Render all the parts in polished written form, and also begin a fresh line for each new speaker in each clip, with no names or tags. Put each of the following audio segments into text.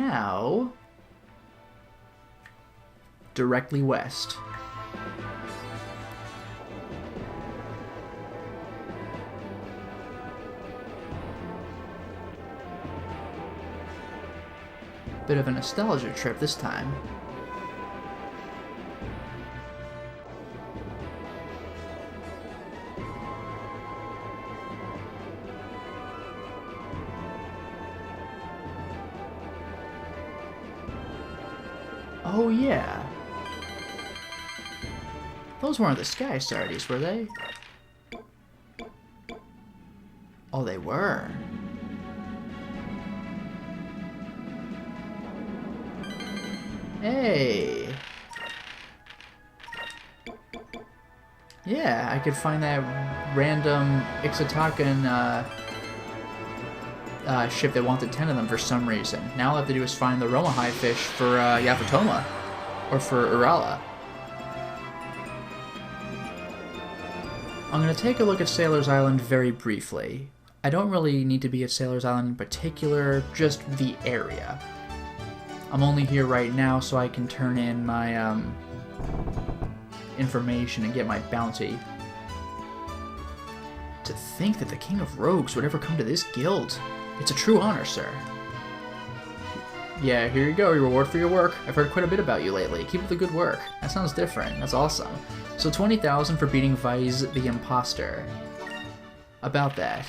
now directly west. Bit of a nostalgia trip this time. Oh yeah. Those weren't the Sky Sardies, were they? Oh, they were. Hey! Yeah, I could find that random Ixatakan ship that wanted 10 of them for some reason. Now all I have to do is find the Romahai fish for Yapatoma. Or for Urala. I'm going to take a look at Sailor's Island very briefly. I don't really need to be at Sailor's Island in particular, just the area. I'm only here right now so I can turn in my information and get my bounty. To think that the King of Rogues would ever come to this guild. It's a true honor, sir. Yeah, here you go, your reward for your work. I've heard quite a bit about you lately. Keep up the good work. That sounds different. That's awesome. So 20,000 for beating Vyse the Imposter. About that.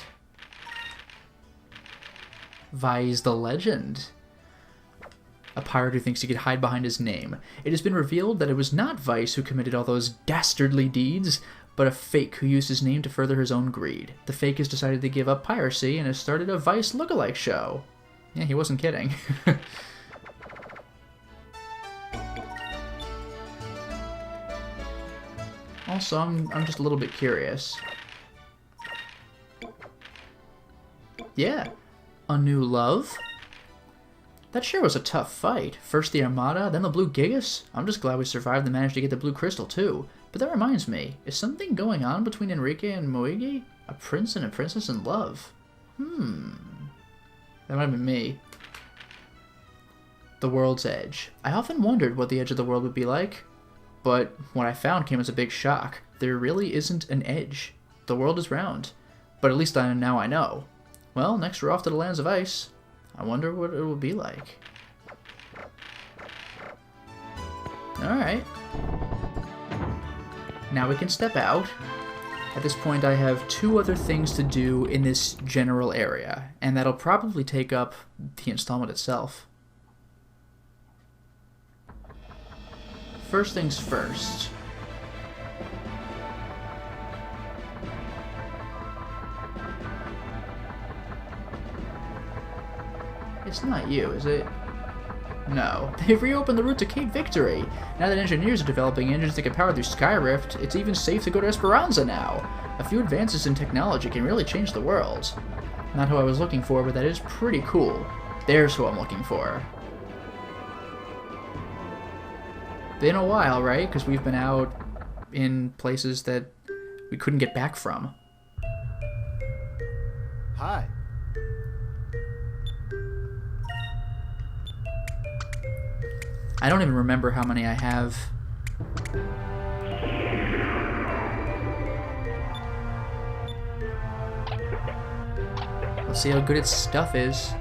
Vyse the Legend. A pirate who thinks he could hide behind his name. It has been revealed that it was not Vyse who committed all those dastardly deeds, but a fake who used his name to further his own greed. The fake has decided to give up piracy and has started a Vyse lookalike show. Yeah, he wasn't kidding. Also, I'm just a little bit curious. Yeah, a new love? That sure was a tough fight. First the Armada, then the Blue Gigas. I'm just glad we survived and managed to get the Blue Crystal too. But that reminds me, is something going on between Enrique and Moigi? A prince and a princess in love. That might have been me. The world's edge. I often wondered what the edge of the world would be like, but what I found came as a big shock. There really isn't an edge. The world is round. But at least now I know. Well, next we're off to the lands of ice. I wonder what it will be like. Alright. Now we can step out. At this point I have 2 other things to do in this general area, and that'll probably take up the installment itself. First things first. It's not you, is it? No. They've reopened the route to Cape Victory. Now that engineers are developing engines that can power through Skyrift, it's even safe to go to Esperanza now. A few advances in technology can really change the world. Not who I was looking for, but that is pretty cool. There's who I'm looking for. Been a while, right? Because we've been out in places that we couldn't get back from.
Hi.
I don't even remember how many I have. Let's see how good its stuff is.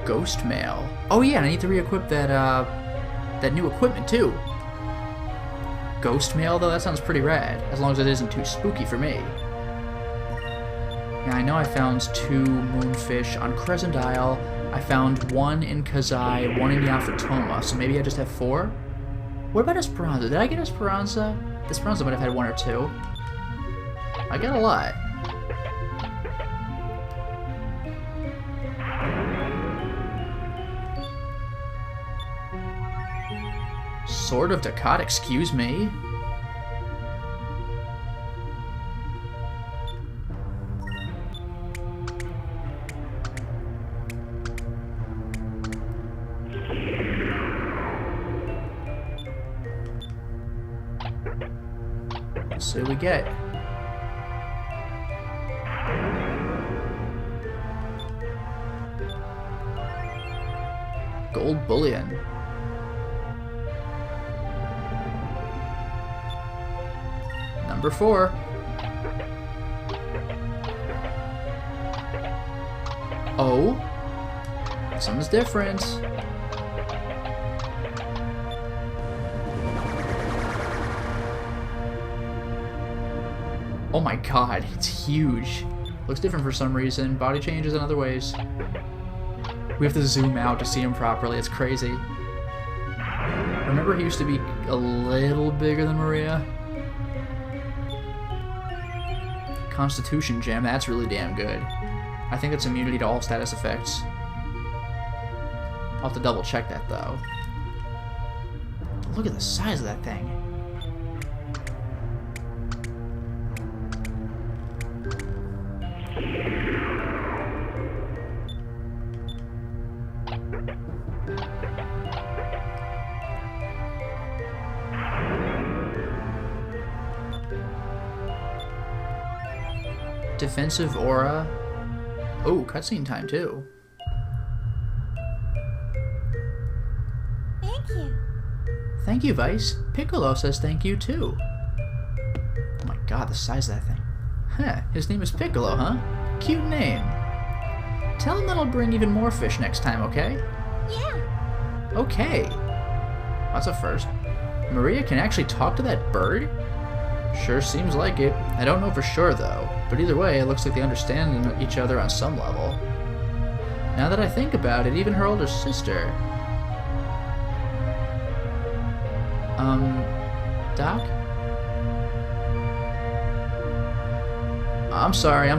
Ghost mail. Oh yeah, and I need to re-equip that new equipment too. Ghost mail though, that sounds pretty rad, as long as it isn't too spooky for me. Now I know I found 2 moonfish on Crescent Isle. I found 1 in Kazai, 1 in Yafatoma, so maybe I just have 4? What about Esperanza? Did I get Esperanza? Esperanza might have had 1 or 2. I got a lot. Sword of Ducat, excuse me? Let's see what we get. gold bullion. Number 4. Oh, something's different. Oh my god, it's huge. Looks different for some reason. Body changes in other ways. We have to zoom out to see him properly. It's crazy. Remember he used to be a little bigger than Maria? Constitution gem, that's really damn good. I think it's immunity to all status effects. I'll have to double check that though. Look at the size of that thing. Defensive aura. Oh, cutscene time too.
Thank you.
Thank you, Vyse. Piccolo says thank you too. Oh my god, the size of that thing. Huh, his name is Piccolo, huh? Cute name. Tell him that I'll bring even more fish next time, okay?
Yeah.
Okay. That's a first. Maria can actually talk to that bird? Sure seems like it. I don't know for sure though, but either way, it looks like they understand each other on some level. Now that I think about it, even her older sister... Doc? I'm sorry,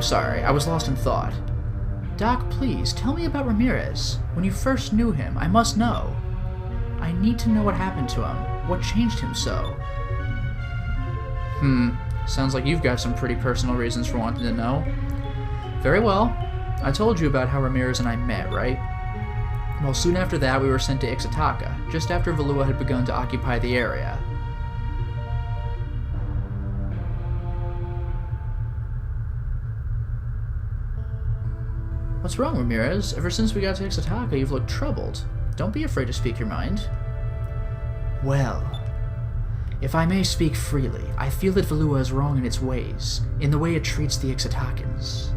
I was lost in thought. Doc, please, tell me about Ramirez. When you first knew him, I must know. I need to know what happened to him. What changed him so? Sounds like you've got some pretty personal reasons for wanting to know. Very well. I told you about how Ramirez and I met, right? Well, soon after that, we were sent to Ixtaka, just after Valua had begun to occupy the area. What's wrong, Ramirez? Ever since we got to Ixtaka, you've looked troubled. Don't be afraid to speak your mind. Well... if I may speak freely, I feel that Valua is wrong in its ways, in the way it treats the Ixtakans.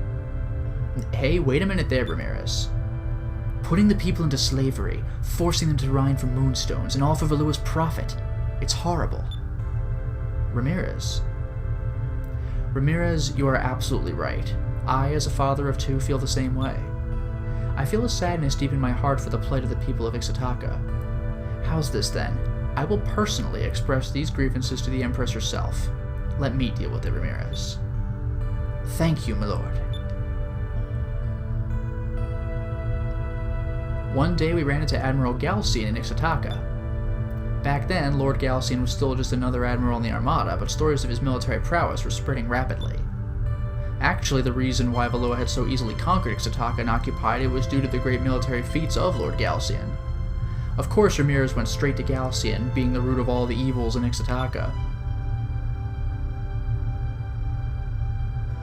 Hey, wait a minute there, Ramirez. Putting the people into slavery, forcing them to mine for moonstones, and all for Valua's profit. It's horrible. Ramirez, you are absolutely right. I, as a father of 2, feel the same way. I feel a sadness deep in my heart for the plight of the people of Ixtaka. How's this, then? I will personally express these grievances to the Empress herself. Let me deal with it, Ramirez. Thank you, my lord. One day we ran into Admiral Galcian in Ixtaka. Back then, Lord Galcian was still just another admiral in the Armada, but stories of his military prowess were spreading rapidly. Actually, the reason why Valua had so easily conquered Ixtaka and occupied it was due to the great military feats of Lord Galcian. Of course, Ramirez went straight to Galcian, being the root of all the evils in Ixtaka.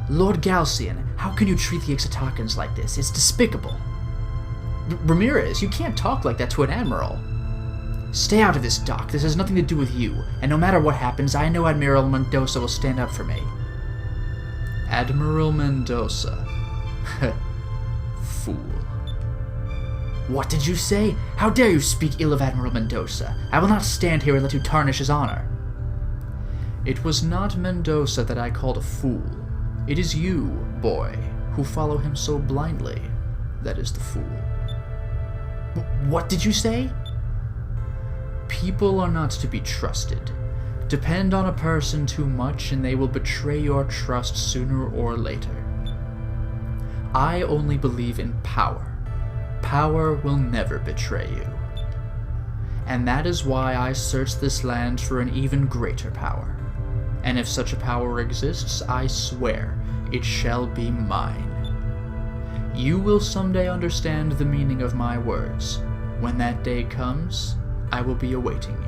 Lord Galcian, how can you treat the Ixtakans like this? It's despicable. Ramirez, you can't talk like that to an admiral. Stay out of this, Doc. This has nothing to do with you, and no matter what happens, I know Admiral Mendoza will stand up for me. Admiral Mendoza. Fool. What did you say? How dare you speak ill of Admiral Mendoza? I will not stand here and let you tarnish his honor. It was not Mendoza that I called a fool. It is you, boy, who follow him so blindly. That is the fool. What did you say? People are not to be trusted. Depend on a person too much and they will betray your trust sooner or later. I only believe in power. Power will never betray you. And that is why I search this land for an even greater power. And if such a power exists, I swear it shall be mine. You will someday understand the meaning of my words. When that day comes, I will be awaiting you.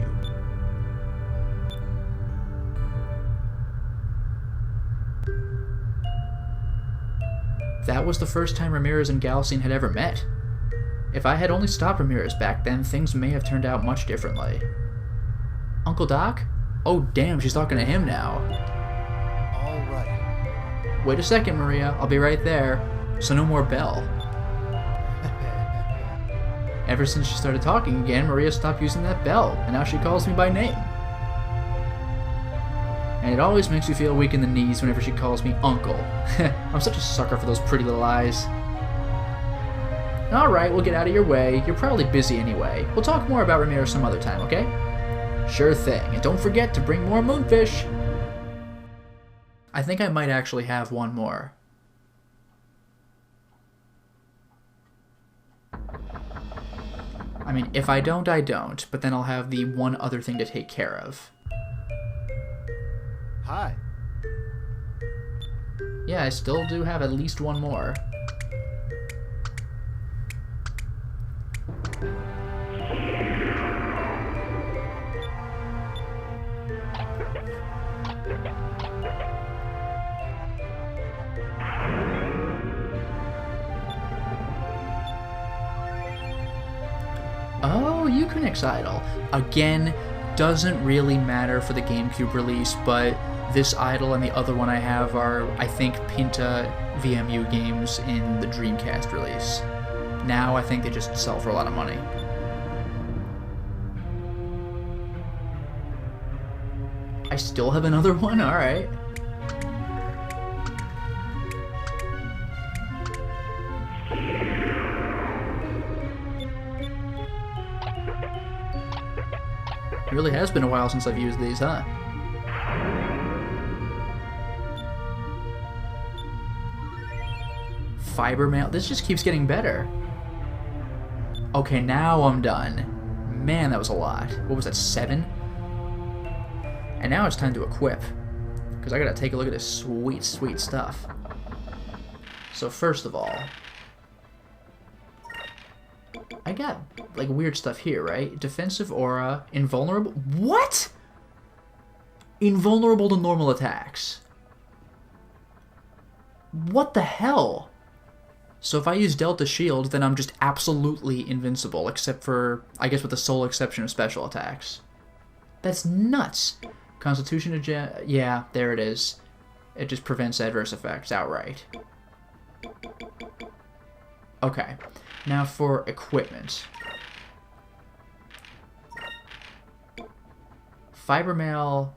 That was the first time Ramirez and Galcian had ever met. If I had only stopped Ramirez back then, things may have turned out much differently. Uncle Doc? Oh, damn, she's talking to him now.
All right.
Wait a second, Maria. I'll be right there. So no more Belle. Ever since she started talking again, Maria stopped using that bell, and now she calls me by name. And it always makes me feel weak in the knees whenever she calls me Uncle. I'm such a sucker for those pretty little eyes. Alright, we'll get out of your way. You're probably busy anyway. We'll talk more about Ramirez some other time, okay? Sure thing, and don't forget to bring more moonfish. I think I might actually have one more. I mean, if I don't, I don't, but then I'll have the one other thing to take care of.
Hi.
Yeah, I still do have at least one more. Oh, Unix idol. Again, doesn't really matter for the GameCube release, but this idol and the other one I have are, I think, Pinta VMU games in the Dreamcast release. Now I think they just sell for a lot of money. I still have another one? Alright. It really has been a while since I've used these, huh? Fiber mail. This just keeps getting better. Okay, now I'm done. Man, that was a lot. What was that, 7? And now it's time to equip. Because I gotta take a look at this sweet, sweet stuff. So first of all, I got, like, weird stuff here, right? Defensive aura, invulnerable... What?! Invulnerable to normal attacks. What the hell? So if I use Delta Shield, then I'm just absolutely invincible, except for, I guess with the sole exception of special attacks. That's nuts! Constitution, yeah, there it is. It just prevents adverse effects outright. Okay. Now for equipment. Fiber mail.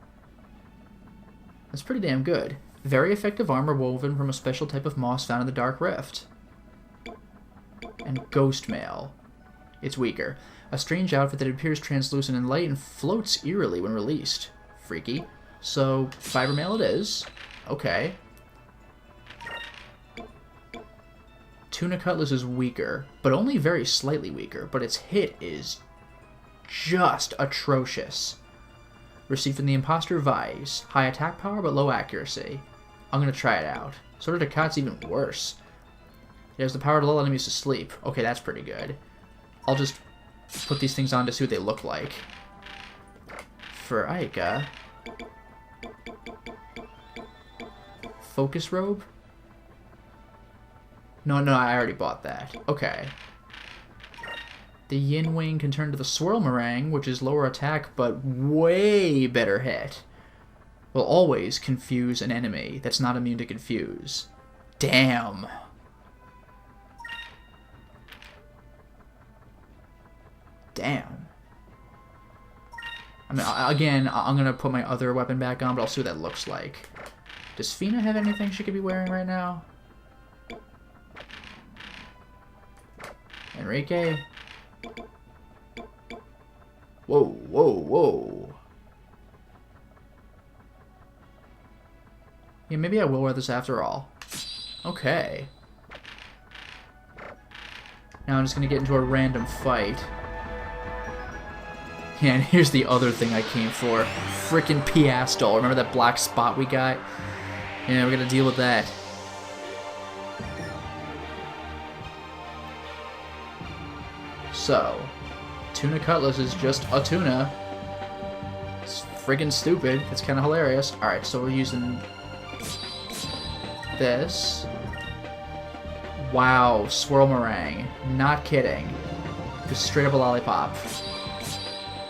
That's pretty damn good. Very effective armor woven from a special type of moss found in the Dark Rift. And ghost mail. It's weaker. A strange outfit that appears translucent and light and floats eerily when released. Freaky. So, fiber mail it is. Okay. Tuna Cutlass is weaker, but only very slightly weaker, but its hit is just atrocious. Received from the imposter Vyse. High attack power, but low accuracy. I'm gonna try it out. Sword of Decat's even worse. It has the power to lull enemies to sleep. Okay, that's pretty good. I'll just put these things on to see what they look like. For Aika. Focus Robe? No, I already bought that. Okay. The Yin Wing can turn to the Swirl Meringue, which is lower attack, but way better hit. Will always confuse an enemy that's not immune to confuse. Damn. Damn. I mean, again, I'm going to put my other weapon back on, but I'll see what that looks like. Does Fina have anything she could be wearing right now? Enrique? Whoa, whoa, whoa. Yeah, maybe I will wear this after all. Okay. Now I'm just going to get into a random fight. Yeah, and here's the other thing I came for. Frickin' Piastol. Remember that black spot we got? Yeah, we're gonna deal with that. So, Tuna Cutlass is just a tuna. It's friggin' stupid. It's kind of hilarious. Alright, so we're using this. Wow, swirl meringue. Not kidding. Just straight up a lollipop.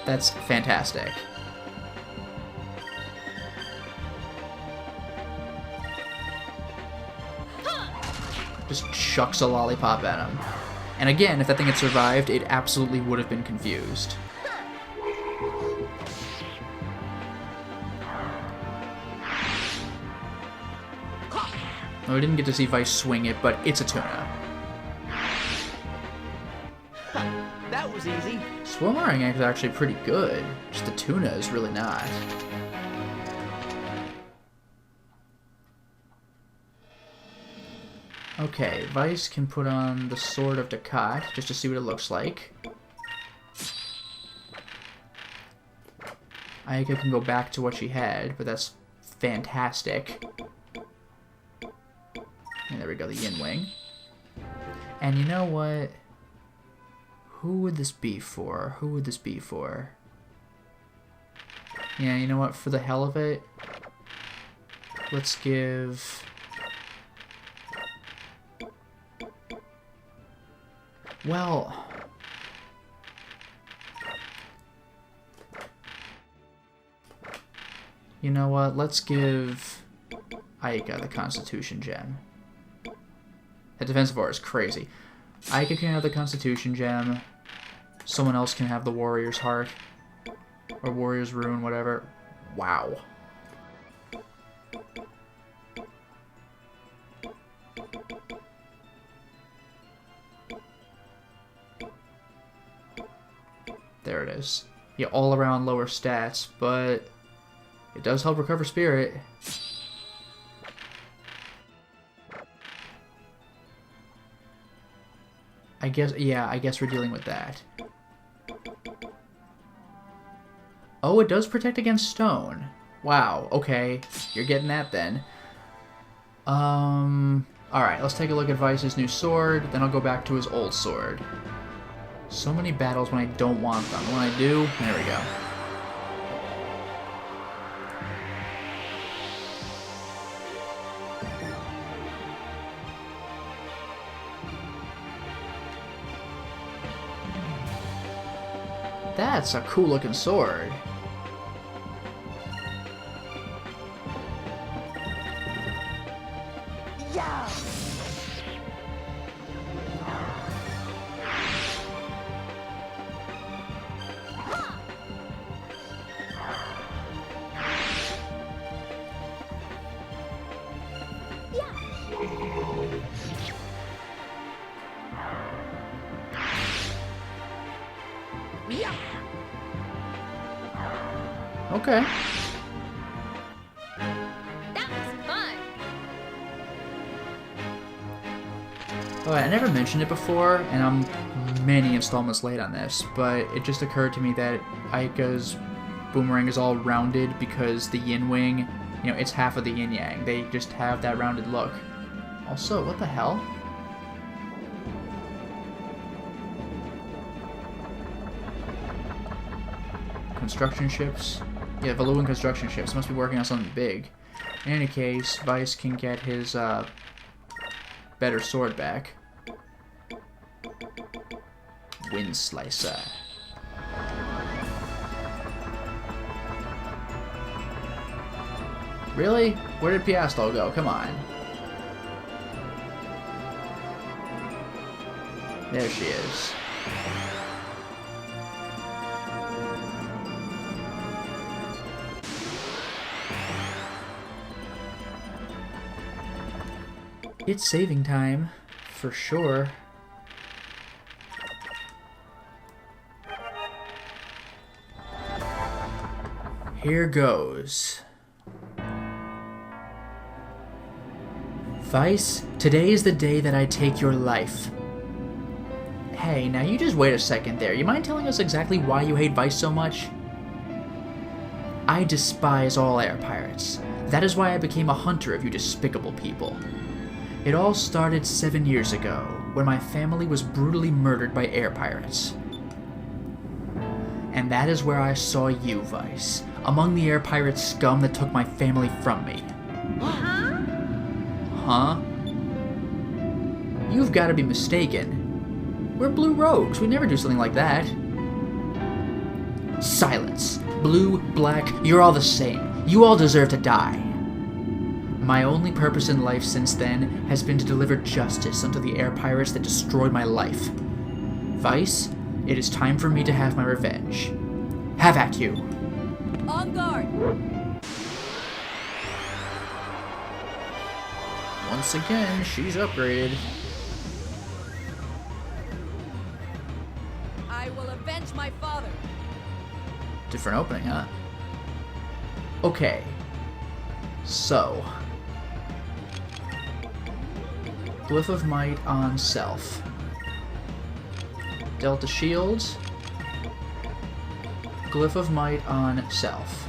That's fantastic. Just chucks a lollipop at him. And again, if that thing had survived, it absolutely would have been confused. Well, we didn't get to see Vyse swing it, but it's a tuna.
That was easy.
Swirl meringue is actually pretty good. Just the tuna is really not. Okay, Vyse can put on the Sword of Ducat just to see what it looks like. Aika can go back to what she had, but that's fantastic. And there we go, the Yin Wing. And you know what? Who would this be for? Who would this be for? Yeah, you know what? For the hell of it, let's give... Well... You know what? Let's give Aika the Constitution Gem. That defensive aura is crazy. Aika can have the Constitution Gem. Someone else can have the Warrior's Heart. Or Warrior's Rune, whatever. Wow. There it is. Yeah, all around lower stats, but it does help recover spirit. I guess we're dealing with that. Oh, it does protect against stone. Wow, okay. You're getting that then. Alright, let's take a look at Vyse's new sword, then I'll go back to his old sword. So many battles when I don't want them. When I do, there we go. That's a cool looking sword.
Yeah.
Okay.
That was fun.
Oh, I never mentioned it before, and I'm many installments late on this, but it just occurred to me that Aika's boomerang is all rounded because the yin wing, you know, it's half of the yin yang. They just have that rounded look. Also, what the hell? Construction ships? Yeah, Valuan construction ships. Must be working on something big. In any case, Vyse can get his better sword back. Wind Slicer. Really? Where did Piastol go? Come on. There she is. It's saving time, for sure. Here goes. Vyse, today is the day that I take your life. Hey, now you just wait a second there. You mind telling us exactly why you hate Vyse so much? I despise all air pirates. That is why I became a hunter of you despicable people. It all started 7 years ago, when my family was brutally murdered by air pirates. And that is where I saw you, Vyse, among the air pirate scum that took my family from me.
Huh?
Huh? You've got to be mistaken. We're blue rogues. We never do something like that. Silence. Blue, black, you're all the same. You all deserve to die. My only purpose in life since then has been to deliver justice unto the air pirates that destroyed my life. Vyse, it is time for me to have my revenge. Have at you.
On guard.
Once again, she's upgraded.
I will avenge my father.
Different opening, huh? Okay. So. Glyph of Might on self. Delta Shields. Glyph of Might on self.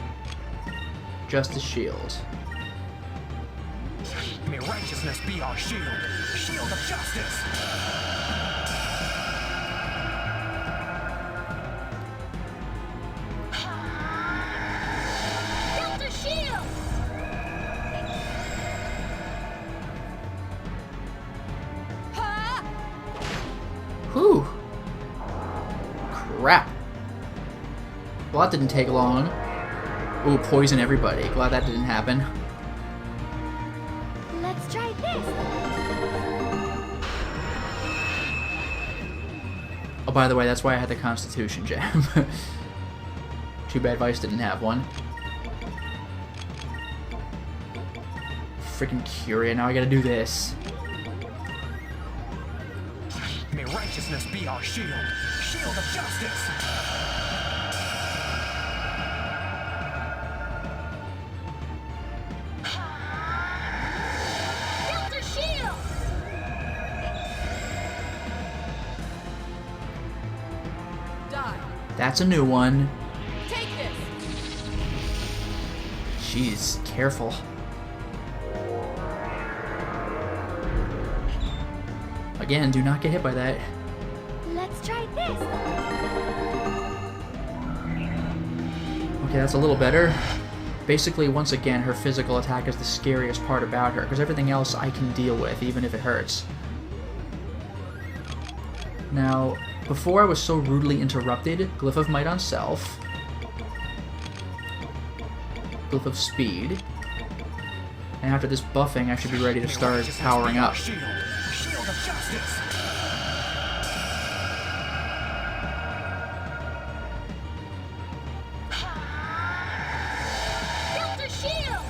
Justice Shield.
May righteousness be our shield. Shield of justice.
Delta shield. Ha!
Whew. Crap. Well, that didn't take long. Ooh, poison everybody. Glad that didn't happen.
Let's try this.
Oh, by the way, that's why I had the Constitution gem. Too bad Vyse didn't have one. Freaking Curia, now I gotta do this.
May righteousness be our shield. Shield of justice.
Delta shield. Die.
That's a new one.
Take this.
Jeez, careful. Again, do not get hit by that.
Let's try this.
Okay, that's a little better. Basically, once again, her physical attack is the scariest part about her, because everything else I can deal with, even if it hurts. Now, before I was so rudely interrupted, Glyph of Might on self. Glyph of Speed. And after this buffing, I should be ready to start powering up.
Shield. Shield of justice.
Delta shield.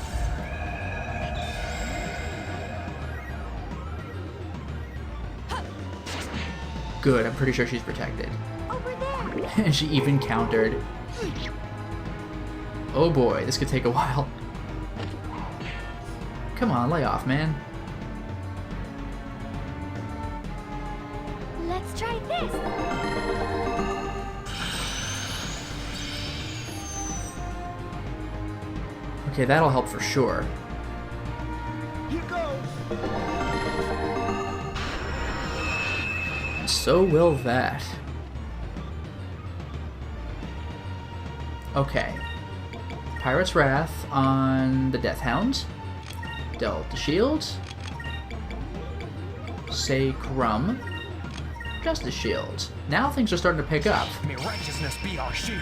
Good, I'm pretty sure she's protected.
Over there.
And she even countered. Oh boy, this could take a while. Come on, lay off, man.
Let's try this.
Okay, that'll help for sure.
Here goes.
And so will that. Okay. Pirate's Wrath on the Death Hound. Delta Shield. Sacrum. Justice Shield. Now things are starting to pick up.
May righteousness be our shield.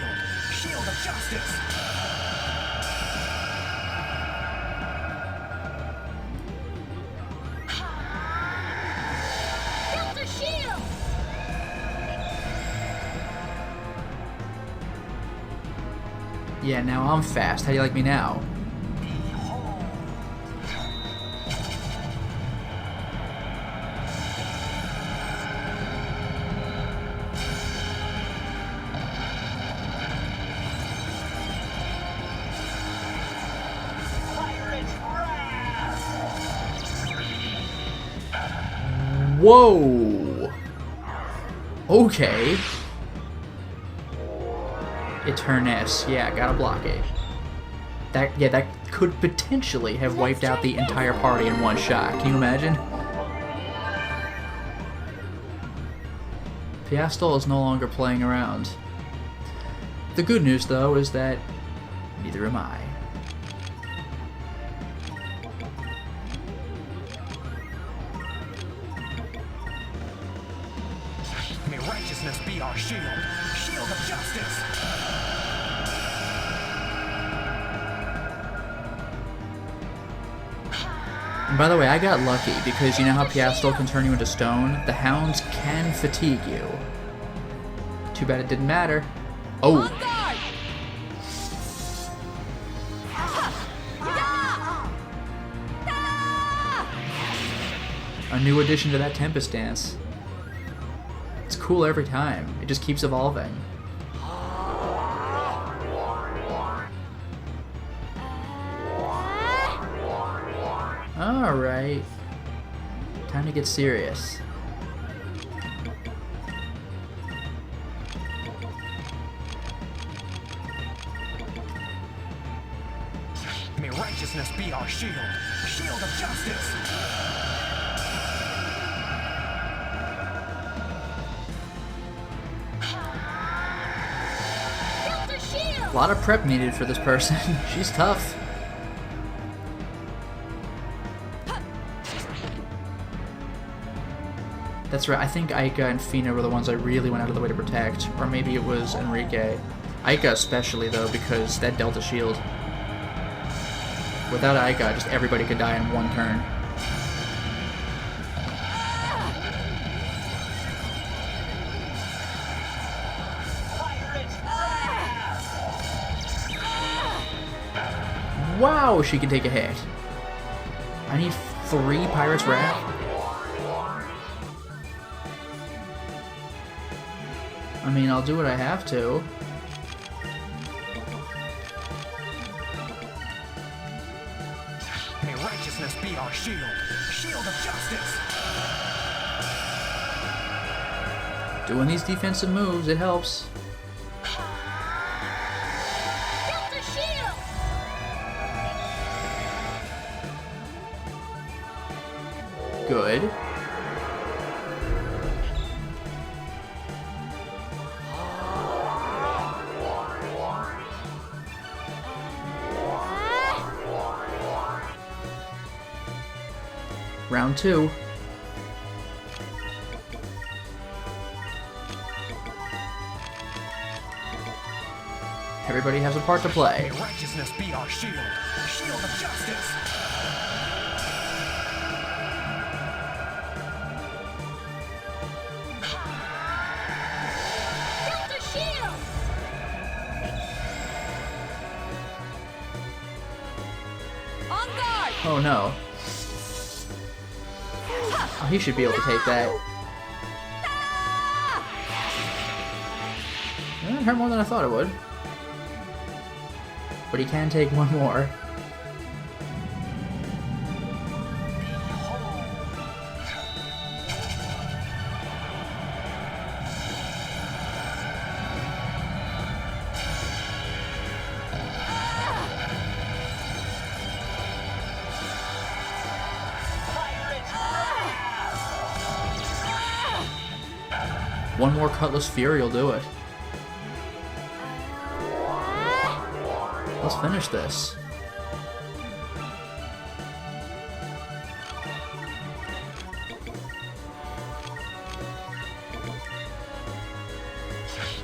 Shield of justice.
Delta shield.
Yeah, now I'm fast. How do you like me now? Whoa! Okay. Eternus. Yeah, gotta block it. That could potentially have wiped out the entire party in one shot. Can you imagine? Fiastal is no longer playing around. The good news, though, is that neither am I.
righteousness be our shield. Shield of justice.
And by the way, I got lucky because you know how Piastel can turn you into stone? The hounds can fatigue you. Too bad it didn't matter. Oh! A new addition to that Tempest dance. It's cool every time. It just keeps evolving. Alright. Time to get serious.
May righteousness be our shield. Shield of justice.
A lot of prep needed for this person. She's tough. That's right, I think Aika and Fina were the ones I really went out of the way to protect. Or maybe it was Enrique. Aika especially, though, because that Delta shield. Without Aika, just everybody could die in one turn. Wow, she can take a hit. I need 3 Pirate's Wrath. I mean, I'll do what I have to.
May righteousness be our shield. Shield of justice.
Doing these defensive moves, it helps. Good. Round 2. Everybody has a part to play.
May righteousness be our shield. Shield of justice.
Oh no. Oh, he should be able to take that. It hurt more than I thought it would. But he can take one more. One more Cutlass Fury will do it. Let's finish this.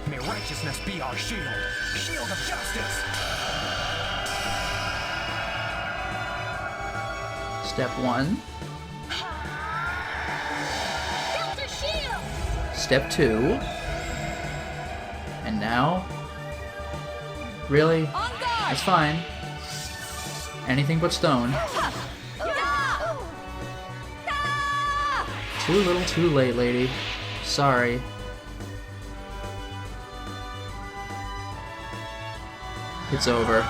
May righteousness be our shield. Shield of justice.
Step 1. Step 2. And now? Really? That's fine. Anything but stone. Too little too late, lady. Sorry. It's over.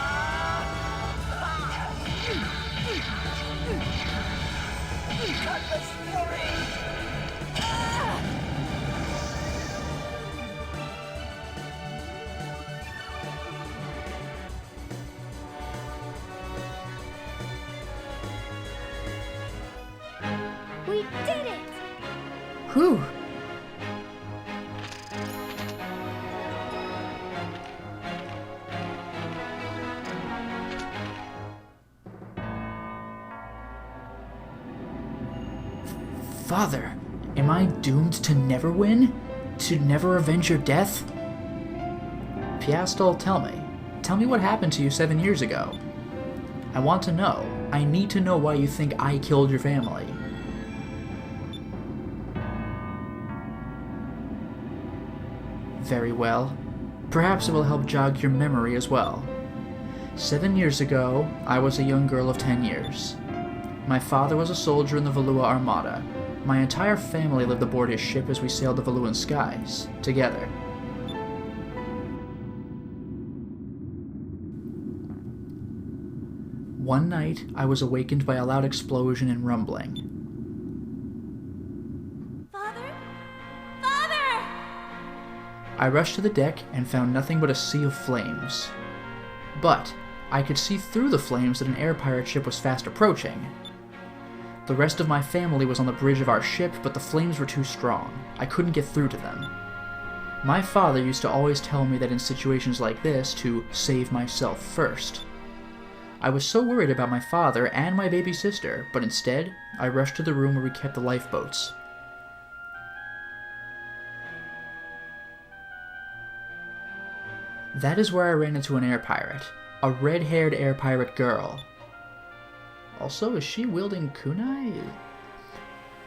We did it!
Whew. Father, am I doomed to never win? To never avenge your death? Piastol, tell me. Tell me what happened to you 7 years ago. I want to know. I need to know why you think I killed your family. Very well. Perhaps it will help jog your memory as well. 7 years ago, I was a young girl of 10 years. My father was a soldier in the Valua Armada. My entire family lived aboard his ship as we sailed the Valuan skies, together. One night, I was awakened by a loud explosion and rumbling.
Father? Father!
I rushed to the deck and found nothing but a sea of flames. But I could see through the flames that an air pirate ship was fast approaching. The rest of my family was on the bridge of our ship, but the flames were too strong. I couldn't get through to them. My father used to always tell me that in situations like this, to save myself first. I was so worried about my father and my baby sister, but instead, I rushed to the room where we kept the lifeboats. That is where I ran into an air pirate. A red-haired air pirate girl. Also, is she wielding kunai?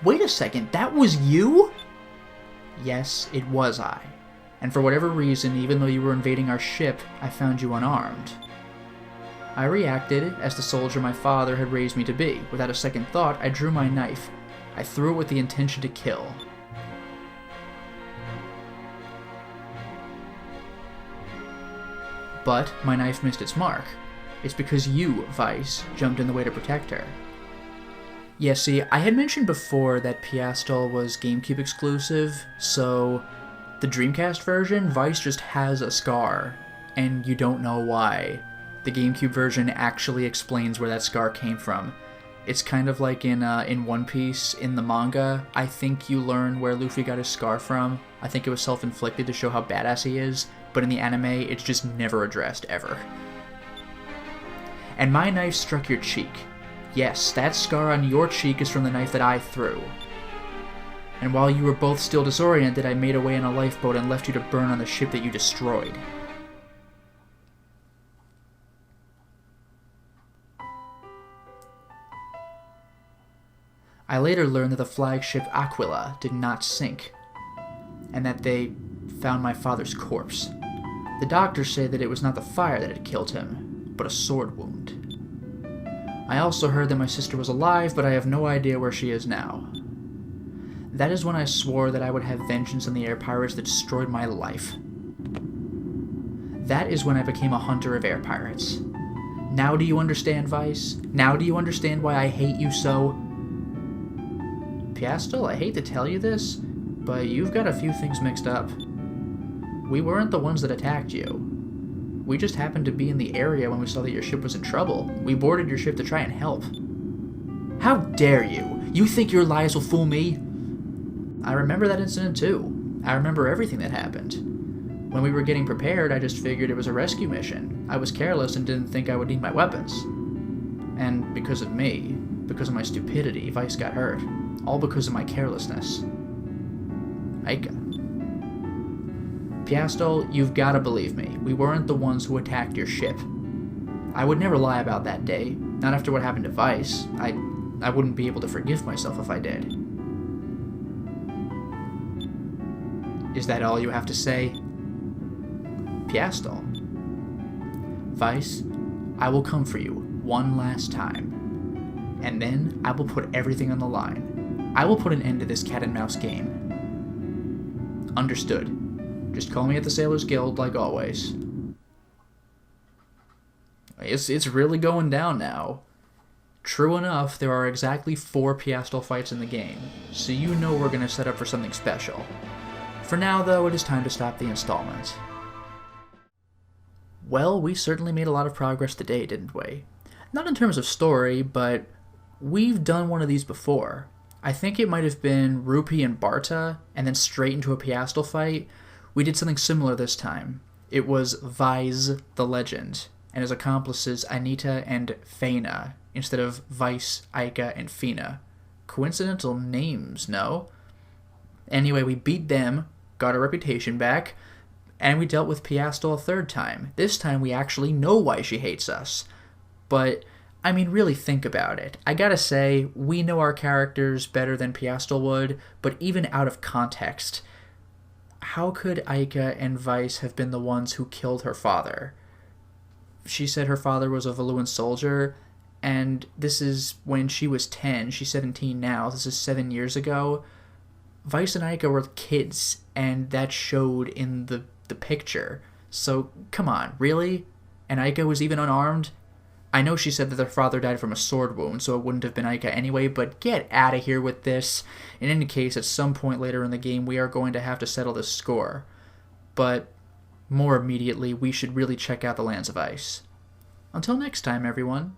Wait a second, that was you? Yes, it was I. And for whatever reason, even though you were invading our ship, I found you unarmed. I reacted as the soldier my father had raised me to be. Without a second thought, I drew my knife. I threw it with the intention to kill. But my knife missed its mark. It's because you, Vyse, jumped in the way to protect her. Yeah, see, I had mentioned before that Piastol was GameCube exclusive, so the Dreamcast version, Vyse just has a scar, and you don't know why. The GameCube version actually explains where that scar came from. It's kind of like in One Piece, in the manga, I think you learn where Luffy got his scar from. I think it was self-inflicted to show how badass he is, but in the anime, it's just never addressed, ever. And my knife struck your cheek. Yes, that scar on your cheek is from the knife that I threw. And while you were both still disoriented, I made away in a lifeboat and left you to burn on the ship that you destroyed. I later learned that the flagship Aquila did not sink, and that they found my father's corpse. The doctors say that it was not the fire that had killed him, but a sword wound. I also heard that my sister was alive, but I have no idea where she is now. That is when I swore that I would have vengeance on the air pirates that destroyed my life. That is when I became a hunter of air pirates. Now do you understand, Vyse? Now do you understand why I hate you so? Piastol, I hate to tell you this, but you've got a few things mixed up. We weren't the ones that attacked you. We just happened to be in the area when we saw that your ship was in trouble. We boarded your ship to try and help. How dare you? You think your lies will fool me? I remember that incident too. I remember everything that happened. When we were getting prepared, I just figured it was a rescue mission. I was careless and didn't think I would need my weapons. And because of me, because of my stupidity, Vyse got hurt. All because of my carelessness. Aika. Piastol, you've gotta believe me. We weren't the ones who attacked your ship. I would never lie about that day. Not after what happened to Vyse. I wouldn't be able to forgive myself if I did. Is that all you have to say? Piastol. Vyse, I will come for you one last time. And then I will put everything on the line. I will put an end to this cat and mouse game. Understood. Just call me at the Sailors Guild like always. It's really going down now. True enough, there are exactly 4 Piastol fights in the game, so you know we're going to set up for something special. For now, though, it is time to stop the installment. Well, we certainly made a lot of progress today, didn't we? Not in terms of story, but we've done one of these before. I think it might have been Rupee and Barta, and then straight into a Piastol fight. We did something similar this time. It was Vyse the Legend, and his accomplices Anita and Faina, instead of Vyse, Aika, and Fina. Coincidental names, no? Anyway, we beat them, got our reputation back, and we dealt with Piastel a third time. This time we actually know why she hates us. But, I mean, really think about it. I gotta say, we know our characters better than Piastel would, but even out of context, how could Aika and Vyse have been the ones who killed her father? She said her father was a Valuan soldier, and this is when she was 10. She's 17 now. This is 7 years ago. Vyse and Aika were kids, and that showed in the picture. So, come on, really? And Aika was even unarmed? I know she said that their father died from a sword wound, so it wouldn't have been Aika anyway, but get out of here with this. In any case, at some point later in the game, we are going to have to settle this score. But more immediately, we should really check out the Lands of Ice. Until next time, everyone.